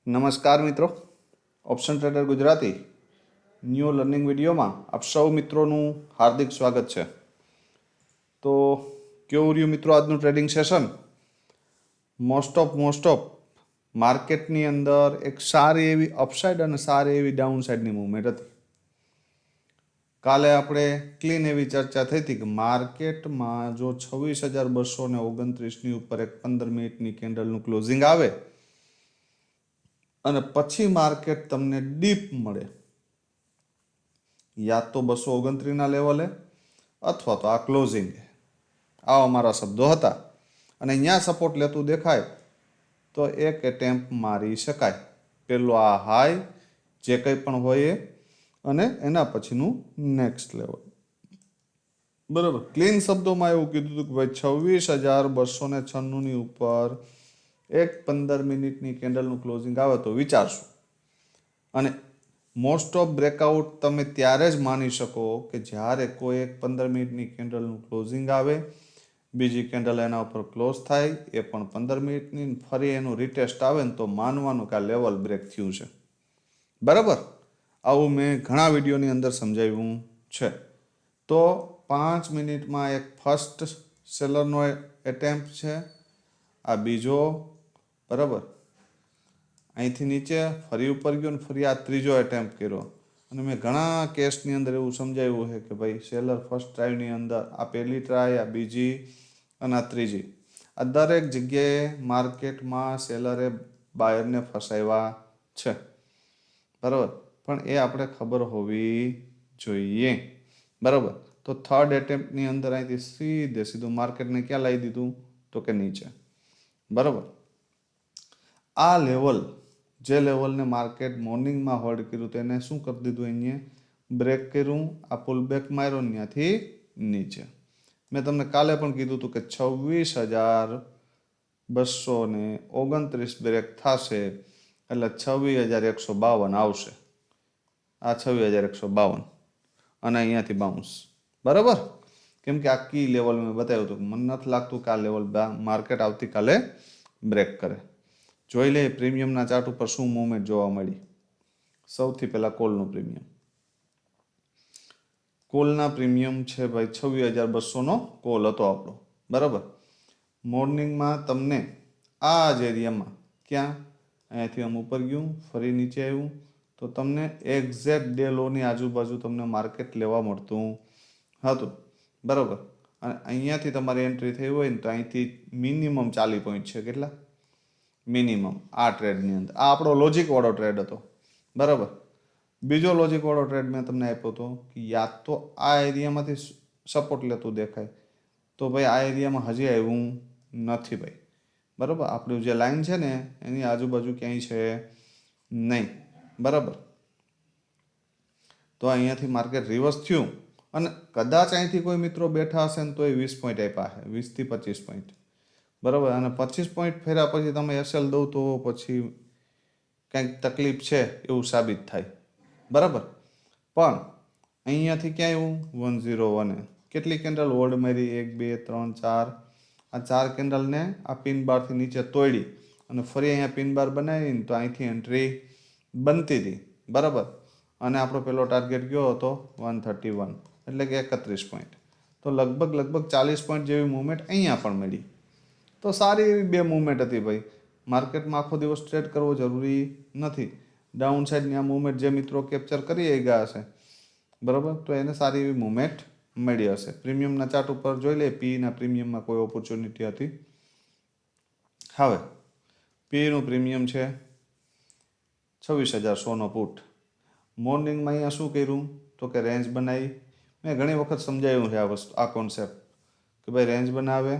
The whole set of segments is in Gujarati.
નમસ્કાર મિત્રો, option trader Gujarati new learning વિડીયોમાં આપ સૌ મિત્રોનું હાર્દિક સ્વાગત છે. તો કેવું રહ્યું મિત્રો આજનું ટ્રેડિંગ સેશન? મોસ્ટ ઓફ માર્કેટની અંદર એક સારી એવી અપસાઇડ અને સારી એવી ડાઉનસાઇડની મૂવમેન્ટ હતી. કાલે આપણે ક્લીન એવી ચર્ચા થઈ હતી કે માર્કેટમાં જો 26,229ની ઉપર એક 15 મિનિટની કેન્ડલનું ક્લોઝિંગ આવે અને પછી માર્કેટ તમને ડીપ મળે, યા તો 229ના લેવલે અથવા તો આ ક્લોઝિંગ, આવા મારા શબ્દો હતા. અને અહીંયા સપોર્ટ લેતું દેખાય તો એક એટેમ્પ મારી શકાય. પેલો આ હાઈ જે કંઈ પણ હોય એ, અને એના પછીનું નેક્સ્ટ લેવલ. બરાબર, ક્લીન શબ્દોમાં એવું કીધું હતું કે ભાઈ 26,296ની ઉપર એક 15 મિનિટની કેન્ડલનું ક્લોઝિંગ આવે તો વિચારશું. અને મોસ્ટ ઓફ બ્રેકઆઉટ તમે ત્યારે જ માની શકો કે જ્યારે કોઈ એક 15 મિનિટની કેન્ડલનું ક્લોઝિંગ આવે, બીજી કેન્ડલ એના ઉપર ક્લોઝ થાય, એ પણ 15 મિનિટની, ફરી એનું રિટેસ્ટ આવે ને તો માનવાનું કે આ લેવલ બ્રેક થયું છે. બરાબર, આવું મેં ઘણા વિડીયોની અંદર સમજાવ્યું છે. તો 5 મિનિટમાં એક ફર્સ્ટ સેલરનો એટેમ્પ છે, આ બીજો, બરાબર, અહીંથી નીચે ફરી ઉપર ગયો ને ફરી આ ત્રીજો એટેમ્પ કર્યો. અને મેં ઘણા કેસની અંદર એવું સમજાવ્યું છે કે ભાઈ સેલર ફર્સ્ટ ટ્રાયની અંદર આ પહેલી ટ્રાય, આ બીજી અને આ ત્રીજી, આ દરેક જગ્યાએ માર્કેટમાં સેલરે બાયરને ફસાવ્યા છે. બરાબર, પણ એ આપણે ખબર હોવી જોઈએ. બરાબર, તો થર્ડ એટેમ્પની અંદર અહીંથી સીધું માર્કેટને ક્યાં લાવી દીધું તો કે નીચે. બરાબર, આ લેવલ, જે લેવલને માર્કેટ મોર્નિંગમાં હોલ્ડ કર્યું તેને શું કરી દીધું, અહીંયા બ્રેક કર્યું, આ પુલ બેક માર્યો ત્યાંથી નીચે. મેં તમને કાલે પણ કીધું હતું કે 26,229 બ્રેક થશે એટલે 26,152 આવશે. આ 26,152 અને અહીંયાથી બાઉન્સ. બરાબર, કેમ કે આ કી લેવલ મેં બતાવ્યું હતું. મને નથી લાગતું કે આ લેવલ માર્કેટ આવતીકાલે બ્રેક કરે. જોઈ લે પ્રીમિયમના ચાર્ટ ઉપર શું મૂવમેન્ટ જોવા મળી. સૌથી પહેલાં કોલનું પ્રીમિયમ. કોલના પ્રીમિયમ છે ભાઈ 26,200નો કોલ હતો આપણો. બરાબર, મોર્નિંગમાં તમને આ જ એરિયામાં, ક્યાં, અહીંયાથી આમ ઉપર ગયું ફરી નીચે આવ્યું તો તમને એક્ઝેક્ટ ડે લોની આજુબાજુ તમને માર્કેટ લેવા મળતું હતું. બરાબર, અને અહીંયાથી તમારી એન્ટ્રી થઈ હોય ને તો અહીંથી મિનિમમ 40 પોઈન્ટ છે. કેટલા મિનિમમ આ ટ્રેડની અંદર? આ આપણો લોજિકવાળો ટ્રેડ હતો. બરાબર, બીજો લોજિકવાળો ટ્રેડ મેં તમને આપ્યો હતો કે યા તો આ એરિયામાંથી સપોર્ટ લેતું દેખાય તો ભાઈ આ એરિયામાં હજી આવ્યું નથી ભાઈ. બરાબર, આપણું જે લાઈન છે ને એની આજુબાજુ ક્યાંય છે નહીં. બરાબર, તો અહીંયાથી માર્કેટ રિવર્સ થયું અને કદાચ અહીંથી કોઈ મિત્રો બેઠા હશે ને તો એ 20 પોઈન્ટ આપ્યા છે, 20 થી 25 પોઈન્ટ. બરાબર, અને 25 પોઈન્ટ ફેર્યા પછી તમે એસએલ દઉં તો પછી કંઈક તકલીફ છે એવું સાબિત થાય. બરાબર, પણ અહીંયાથી ક્યાં આવ્યું 101, કેટલી કેન્ડલ હોલ્ડ મારી, 1 2 3 4, આ 4 કેન્ડલને આ પિન બારથી નીચે તોડી અને ફરી અહીંયા પિન બાર બનાવીને તો અહીંથી એન્ટ્રી બનતી હતી. બરાબર, અને આપણો પેલો ટાર્ગેટ ગયો હતો 131, એટલે કે 31 પોઈન્ટ. તો લગભગ 40 પોઈન્ટ જેવી મૂવમેન્ટ અહીંયા પણ મળી. તો સારી એવી બે મૂવમેન્ટ હતી ભાઈ. માર્કેટમાં આખો દિવસ ટ્રેડ કરવો જરૂરી નથી. ડાઉન સાઇડની આ મૂવમેન્ટ જે મિત્રો કેપ્ચર કરી ગયા હશે, બરાબર, તો એને સારી એવી મૂવમેન્ટ મળી હશે. પ્રીમિયમના ચાર્ટ ઉપર જોઈ લે, પીના પ્રીમિયમમાં કોઈ ઓપોર્ચ્યુનિટી હતી. હવે પીનું પ્રીમિયમ છે 26,100નો પુટ. મોર્નિંગમાં અહીંયા શું કર્યું તો કે રેન્જ બનાવી. મેં ઘણી વખત સમજાવ્યું છે આ વસ્તુ, આ કોન્સેપ્ટ કે ભાઈ રેન્જ બનાવે,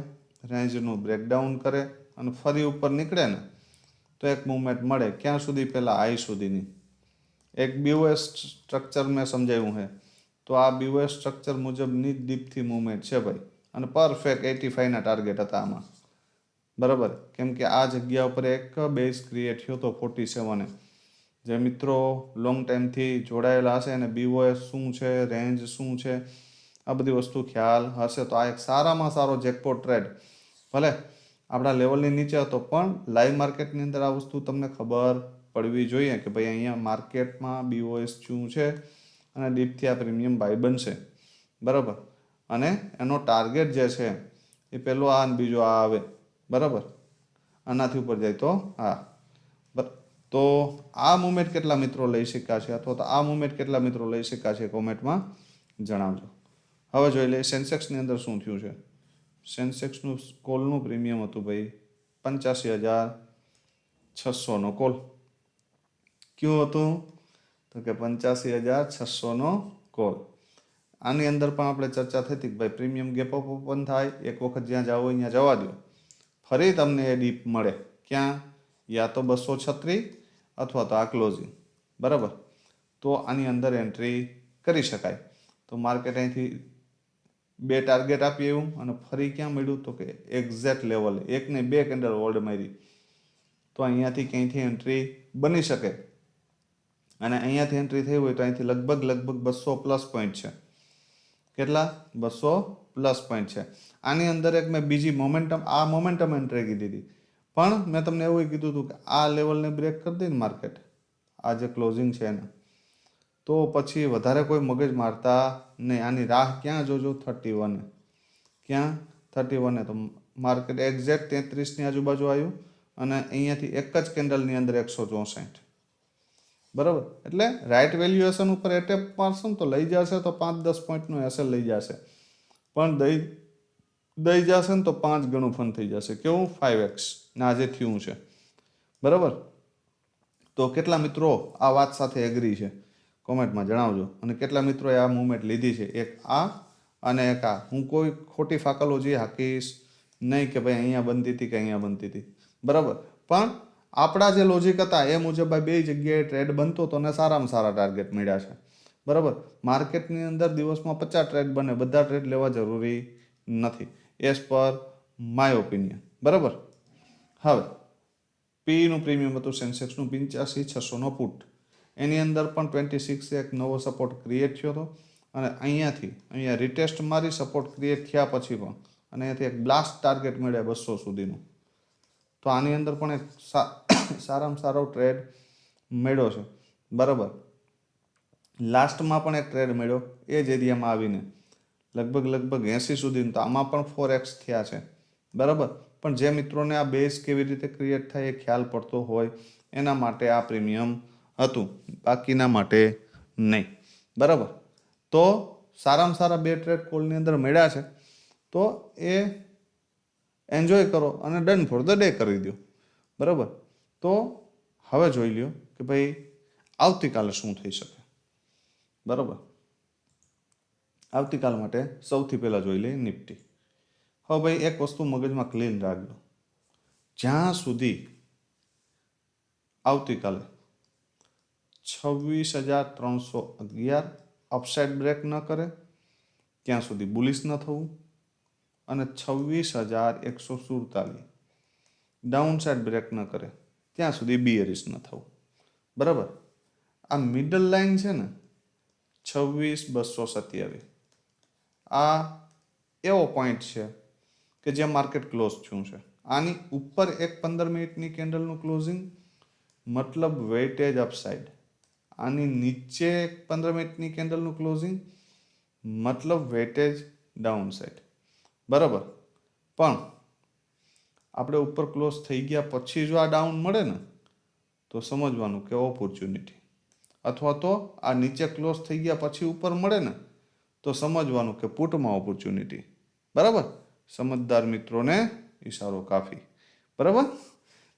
રેન્જનું બ્રેકડાઉન કરે અને ફરી ઉપર નીકળે ને તો એક મૂવમેન્ટ મળે. ક્યાં સુધી? પહેલાં હાઈ સુધીની. એક બીઓએસ સ્ટ્રક્ચર મેં સમજાવ્યું છે, તો આ બીઓએસ સ્ટ્રક્ચર મુજબની ડીપથી મૂવમેન્ટ છે ભાઈ. અને પરફેક્ટ 85ના ટાર્ગેટ હતા આમાં. બરાબર, કેમ કે આ જગ્યા ઉપર એક બેઝ ક્રિએટ થયો હતો 47. જે મિત્રો લોંગ ટાઈમથી જોડાયેલા હશે અને બીઓએસ શું છે, રેન્જ શું છે, આ બધી વસ્તુ ખ્યાલ હશે તો આ એક સારામાં સારો જેકપોટ ટ્રેડ. ભલે આપણા લેવલની નીચે હતો પણ લાઈવ માર્કેટની અંદર આ વસ્તુ તમને ખબર પડવી જોઈએ કે ભાઈ અહીંયા માર્કેટમાં BOS શું છે અને ડીપથી આ પ્રીમિયમ બાય બનશે, બરાબર. અને એનો ટાર્ગેટ જે છે એ પહેલો આ અને બીજો આ આવે, બરાબર. આનાથી ઉપર જાય તો આ, તો આ મુવમેન્ટ કેટલા મિત્રો લઈ શક્યા છે અથવા તો આ મુવમેન્ટ કેટલા મિત્રો લઈ શક્યા છે કોમેન્ટમાં જણાવજો. હવે જોઈ લઈએ સેન્સેક્સની અંદર શું થયું છે. સેન્સેક્સનું કોલનું પ્રીમિયમ હતું ભાઈ 85,600નો કોલ. કયું હતું? તો કે 85,600નો કોલ. આની અંદર પણ આપણે ચર્ચા થઈ હતી કે ભાઈ પ્રીમિયમ ગેપ અપ ઓપન થાય, એક વખત જ્યાં જાવ હોય ત્યાં જવા દો, ફરી તમને એ ડીપ મળે ક્યાં? યા તો 236 અથવા તો આ ક્લોઝિંગ, બરાબર. તો આની અંદર એન્ટ્રી કરી શકાય. તો માર્કેટ અહીંથી 2 ટાર્ગેટ આપી એવું અને ફરી ક્યાં મળ્યું? તો કે એક્ઝેક્ટ લેવલે 1 ને 2 કેન્ડલ હોલ્ડ મારી, તો અહીંયાથી ક્યાંયથી એન્ટ્રી બની શકે. અને અહીંયાથી એન્ટ્રી થઈ હોય તો અહીંથી લગભગ 200 પ્લસ પોઈન્ટ છે. કેટલા? 200 પ્લસ પોઈન્ટ છે. આની અંદર એક મેં બીજી મોમેન્ટમ એન્ટ્રી કીધી હતી, પણ મેં તમને એવું કીધું હતું કે આ લેવલને બ્રેક કરી દે ને માર્કેટ, આ જે ક્લોઝિંગ છે એને, તો પછી વધારે કોઈ મગજ મારતા નહીં. આની રાહ ક્યાં જોજો? 31. ક્યાં? 31. તો માર્કેટ એક્ઝેક્ટ 33ની આજુબાજુ આવ્યું અને અહીંયાથી એક જ કેન્ડલની અંદર 164, બરાબર. એટલે રાઇટ વેલ્યુએશન ઉપર એટેપ મારશો ને તો લઈ જશે તો 5-10 પોઈન્ટનું એસએલ લઈ જશે, પણ દઈ જશે ને તો 5 ગણું ફંડ થઈ જશે. કેવું? 5x ને આજે થયું છે, બરાબર. તો કેટલા મિત્રો આ વાત સાથે એગ્રી છે કોમેન્ટમાં જણાવજો. અને કેટલા મિત્રોએ આ મુવમેન્ટ લીધી છે, એક આ અને એક આ. હું કોઈ ખોટી ફાકલોજી હાકીશ નહીં કે ભાઈ અહીંયા બનતી હતી કે અહીંયા બનતી હતી, બરાબર. પણ આપણા જે લોજિક હતા એ મુજબ આ બે જગ્યાએ ટ્રેડ બનતો હતો અને સારામાં સારા ટાર્ગેટ મળ્યા છે, બરાબર. માર્કેટની અંદર દિવસમાં 50 ટ્રેડ બને, બધા ટ્રેડ લેવા જરૂરી નથી, એઝ પર માય ઓપિનિયન, બરાબર. હવે પીનું પ્રીમિયમ હતું સેન્સેક્સનું 85,600નો પુટ. એની અંદર પણ 26 એક નવો સપોર્ટ ક્રિએટ થયો હતો અને અહીંયા રિટેસ્ટ મારી સપોર્ટ ક્રિએટ થયા પછી પણ અને અહીંયાથી એક બ્લાસ્ટ ટાર્ગેટ મળ્યા 200 સુધીનું. તો આની અંદર પણ એક સારામાં સારો ટ્રેડ મળ્યો છે, બરાબર. લાસ્ટમાં પણ એક ટ્રેડ મળ્યો એ જ એરિયામાં આવીને લગભગ 80 સુધીનું. તો આમાં પણ 4x થયા છે, બરાબર. પણ જે મિત્રોને આ બેઝ કેવી રીતે ક્રિએટ થાય એ ખ્યાલ પડતો હોય એના માટે આ પ્રીમિયમ હતું, બાકીના માટે નહીં, બરાબર. તો સારામાં સારા 2 ટ્રેડ કોલની અંદર મળ્યા છે, તો એ એન્જોય કરો અને ડન ફોર ધ ડે કરી દો, બરાબર. તો હવે જોઈ લ્યો કે ભાઈ આવતીકાલે શું થઈ શકે, બરાબર. આવતીકાલ માટે સૌથી પહેલાં જોઈ લઈએ નિફ્ટી. હવે ભાઈ એક વસ્તુ મગજમાં ક્લીન રાખજો, જ્યાં સુધી આવતીકાલે 26,311 અપસાઇડ બ્રેક ન કરે ત્યાં સુધી બુલિશ ન થવું અને 26,147 ડાઉનસાઇડ બ્રેક ન કરે ત્યાં સુધી બિયરિશ ન થવું, બરાબર. આ મિડલ લાઇન છે ને 26,227, આ એવો પોઈન્ટ છે કે જે માર્કેટ ક્લોઝ થયું છે. આની ઉપર એક 15 મિનિટની કેન્ડલનું ક્લોઝિંગ મતલબ વેઇટેજ અપસાઇડ, આની નીચે એક 15 મિનિટની કેન્ડલનું ક્લોઝિંગ મતલબ વેઇટેજ ડાઉનસાઇડ, બરાબર. પણ આપણે ઉપર ક્લોઝ થઈ ગયા પછી જો આ ડાઉન મળે ને તો સમજવાનું કે ઓપોર્ચ્યુનિટી, અથવા તો આ નીચે ક્લોઝ થઈ ગયા પછી ઉપર મળે ને તો સમજવાનું કે પુટમાં ઓપોર્ચ્યુનિટી, બરાબર. સમજદાર મિત્રોને ઈશારો કાફી, બરાબર.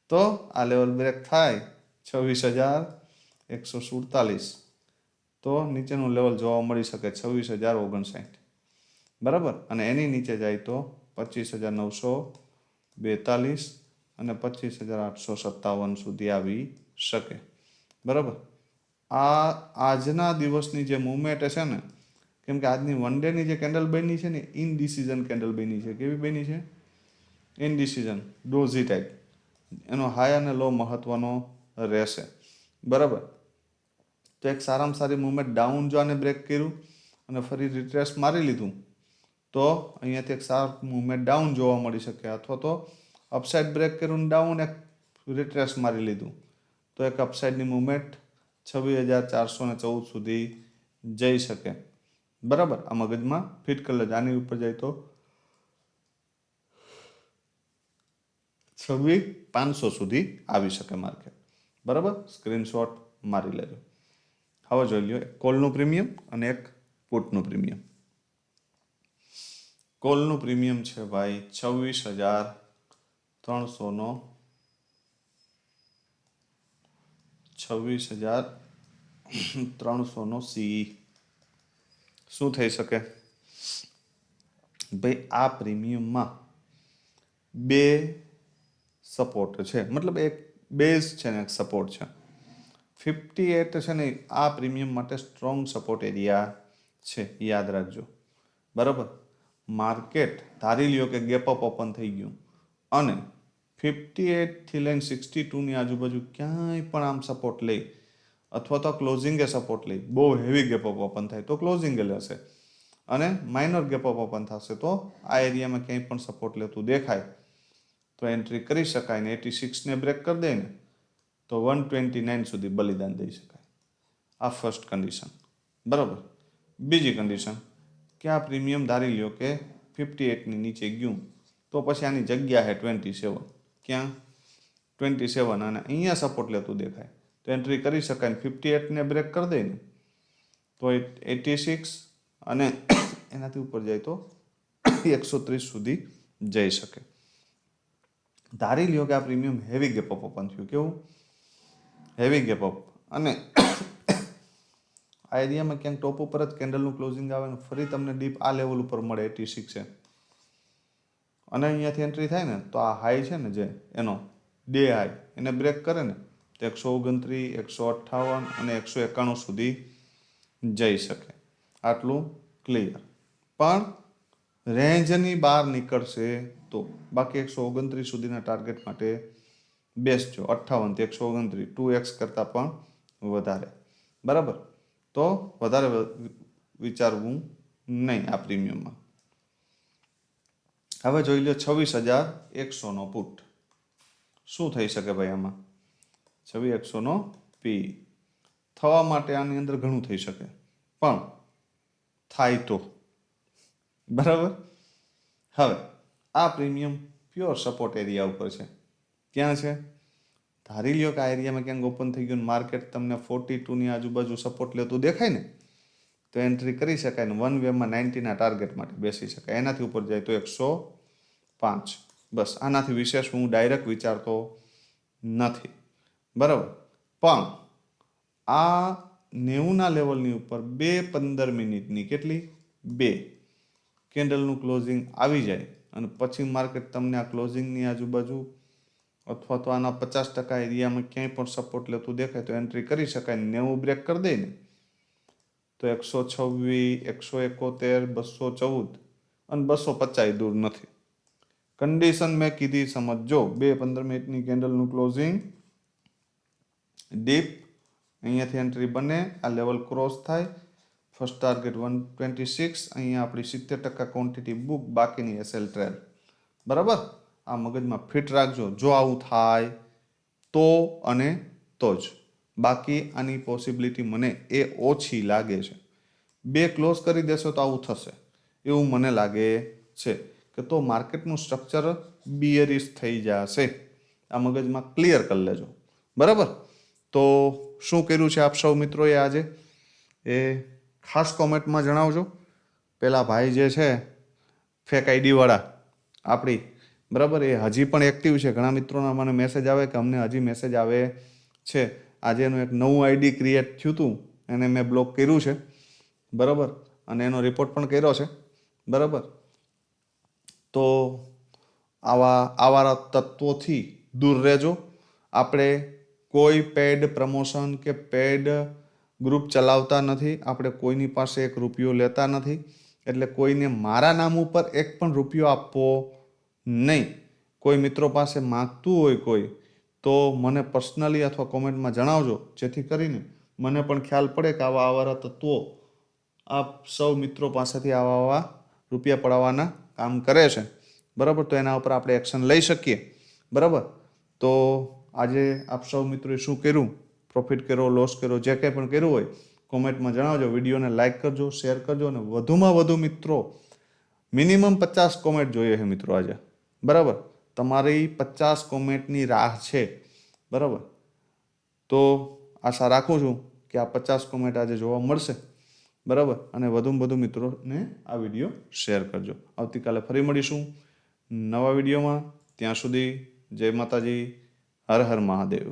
તો આ લેવલ બ્રેક થાય 26,147 તો નીચેનું લેવલ જોવા મળી શકે 26,059, બરાબર. અને એની નીચે જાય તો 25,942 અને 25,857 સુધી આવી શકે, બરાબર. આ આજના દિવસની જે મુવમેન્ટ છે ને, કેમ કે આજની વન ડેની જે કેન્ડલ બની છે ને ઇનડિસિઝન કેન્ડલ બની છે. કેવી બની છે? ઇનડિસિઝન, ડોઝી ટાઈપ. એનો હાઈ અને લો મહત્વનો રહેશે, બરાબર. તો એક સારામાં સારી મુવમેન્ટ ડાઉન જો આને બ્રેક કર્યું અને ફરી રિટ્રેસ મારી લીધું તો અહીંયાથી એક સારું મુવમેન્ટ ડાઉન જોવા મળી શકે, અથવા તો અપસાઇડ બ્રેક કર્યું ડાઉન એક રિટ્રેસ મારી લીધું તો એક અપસાઇડની મુવમેન્ટ 26,414 સુધી જઈ શકે. બરાબર, આ મગજમાં ફિટ કરી લેજો. આની ઉપર જાય તો 26,500 સુધી આવી શકે માર્કેટ. બરાબર, સ્ક્રીનશોટ મારી લેજો. હવે જોઈ લ્યો, એક કોલનું પ્રીમિયમ અને એક પુટનું પ્રીમિયમ. કોલનું પ્રીમિયમ છે ભાઈ 26,300 સી. શું થઈ શકે ભાઈ? આ પ્રીમિયમમાં બે સપોર્ટ છે, મતલબ એક બેઝ છે ને એક સપોર્ટ છે. 58 છે ને આ પ્રીમિયમ માટે સ્ટ્રોંગ સપોર્ટ એરિયા છે, યાદ રાખજો. બરાબર, માર્કેટ ધારી લ્યો કે ગેપ અપ ઓપન થઈ ગયું અને 58 લઈને 62ની આજુબાજુ ક્યાંય પણ આમ સપોર્ટ લે અથવા તો ક્લોઝિંગે સપોર્ટ લે, બહુ હેવી ગેપ અપ ઓપન થાય તો ક્લોઝિંગે લેશે, અને માઇનર ગેપ અપ ઓપન થશે તો આ એરિયામાં ક્યાંય પણ સપોર્ટ લેતું દેખાય તો એન્ટ્રી કરી શકાય. ને 86ને બ્રેક કરી દે ને તો 129 સુધી બલિદાન દઈ શકાય. આ ફર્સ્ટ કન્ડિશન. બરાબર, બીજી કન્ડિશન કે આ પ્રીમિયમ ધારી લ્યો કે 58ની નીચે ગયું તો પછી આની જગ્યા છે 27. ક્યાં? 27, અને અહીંયા સપોર્ટ લેતું દેખાય તો એન્ટ્રી કરી શકાય. 58ને બ્રેક કરી દે ને તો 86 અને એનાથી ઉપર જાય તો 130 સુધી જઈ શકે. ધારી લ્યો કે આ premium heavy gap up open થયું. કેવું? હેવી ગેપ અપ, અને આ એરિયામાં ક્યાંક ટોપ ઉપર જ કેન્ડલનું ક્લોઝિંગ આવે ને ફરી તમને ડીપ આ લેવલ ઉપર મળે 86 છે, અને અહીંયાથી એન્ટ્રી થાય ને તો આ હાઈ છે ને જે એનો ડે હાઈ એને બ્રેક કરે ને તો 129, 158 અને 191 સુધી જઈ શકે. આટલું ક્લિયર. પણ રેન્જની બહાર નીકળશે તો બાકી 129 સુધીના ટાર્ગેટ માટે બેસજો. 58 થી 129, 2x કરતાં પણ વધારે. બરાબર, તો વધારે વિચારવું નહીં આ પ્રીમિયમમાં. હવે જોઈ લો 26,100નો પુટ. શું થઈ શકે ભાઈ આમાં? 26,100નો પી થવા માટે આની અંદર ઘણું થઈ શકે, પણ થાય તો બરાબર. હવે આ પ્રીમિયમ પ્યોર સપોર્ટ એરિયા ઉપર છે. ક્યાં છે? ધારી લ્યો કે આ એરિયામાં ક્યાંક ઓપન થઈ ગયું, માર્કેટ તમને 42ની આજુબાજુ સપોર્ટ લેતું દેખાય ને તો એન્ટ્રી કરી શકાય ને 1 વેમાં 90ના ટાર્ગેટ માટે બેસી શકાય. એનાથી ઉપર જાય તો 105. બસ, આનાથી વિશેષ હું ડાયરેક્ટ વિચારતો નથી. બરાબર, પણ આ 90ના લેવલની ઉપર 2-15 મિનિટની કેટલી? 2 કેન્ડલનું ક્લોઝિંગ આવી જાય અને પછી માર્કેટ તમને આ ક્લોઝિંગની આજુબાજુ અથવા તો આના 50% એરિયામાં ક્યાંય પણ સપોર્ટ લેતું દેખાય તો એન્ટ્રી કરી શકાય. 90 બ્રેક કરી દે ને તો 126, 171, 214 અને 250 દૂર નથી. કન્ડિશન મેં કીધી સમજો. 2-15 મિનિટની કેન્ડલનું ક્લોઝિંગ, ડીપ, અહીંયાથી એન્ટ્રી બને, આ લેવલ ક્રોસ થાય, ફર્સ્ટ ટાર્ગેટ 126, અહીંયા આપણી 70% ક્વોન્ટિટી બુક, બાકીની એસએલ ટ્રેલ. બરાબર, આ મગજમાં ફિટ રાખજો. જો આવું થાય તો અને તો જ, બાકી આની પોસિબિલિટી મને એ ઓછી લાગે છે. 2 ક્લોઝ કરી દેશો તો આવું થશે એવું મને લાગે છે કે તો માર્કેટનું સ્ટ્રક્ચર બિયરિશ થઈ જશે. આ મગજમાં ક્લિયર કરી લેજો. બરાબર, તો શું કર્યું છે આપ સૌ મિત્રોએ આજે એ ખાસ કોમેન્ટમાં જણાવજો. પેલા ભાઈ જે છે ફેક આઈડીવાળા આપણી, બરાબર, એ હજી પણ એક્ટિવ છે. ઘણા મિત્રોના મને મેસેજ આવે કે અમને હજી મેસેજ આવે છે. આજે એનું એક નવું આઈડી ક્રિએટ થયું હતું, એને મેં બ્લોક કર્યું છે. બરાબર, અને એનો રિપોર્ટ પણ કર્યો છે. બરાબર, તો આવા તત્વોથી દૂર રહેજો. આપણે કોઈ પેડ પ્રમોશન કે પેડ ગ્રુપ ચલાવતા નથી. આપણે કોઈની પાસે 1 રૂપિયો લેતા નથી. એટલે કોઈને મારા નામ ઉપર 1 પણ રૂપિયો આપવો નહીં. કોઈ મિત્રો પાસે માગતું હોય કોઈ તો મને પર્સનલી અથવા કોમેન્ટમાં જણાવજો, જેથી કરીને મને પણ ખ્યાલ પડે કે આવા તત્વો આપ સૌ મિત્રો પાસેથી આવા રૂપિયા પડાવવાના કામ કરે છે. બરાબર, તો એના ઉપર આપણે એક્શન લઈ શકીએ. બરાબર, તો આજે આપ સૌ મિત્રોએ શું કર્યું, પ્રોફિટ કર્યો, લોસ કર્યો, જે કંઈ પણ કર્યું હોય કોમેન્ટમાં જણાવજો. વિડીયોને લાઇક કરજો, શેર કરજો અને વધુમાં વધુ મિત્રો મિનિમમ 50 કોમેન્ટ જોઈએ છે મિત્રો આજે. બરાબર, તમારી 50 કોમેન્ટની રાહ છે. બરાબર, તો આશા રાખું છું કે આ 50 કોમેન્ટ આજે જોવા મળશે. બરાબર, અને વધુમાં વધુ મિત્રોને આ વિડીયો શેર કરજો. આવતીકાલે ફરી મળીશું નવા વિડીયોમાં. ત્યાં સુધી જય માતાજી, હર હર મહાદેવ.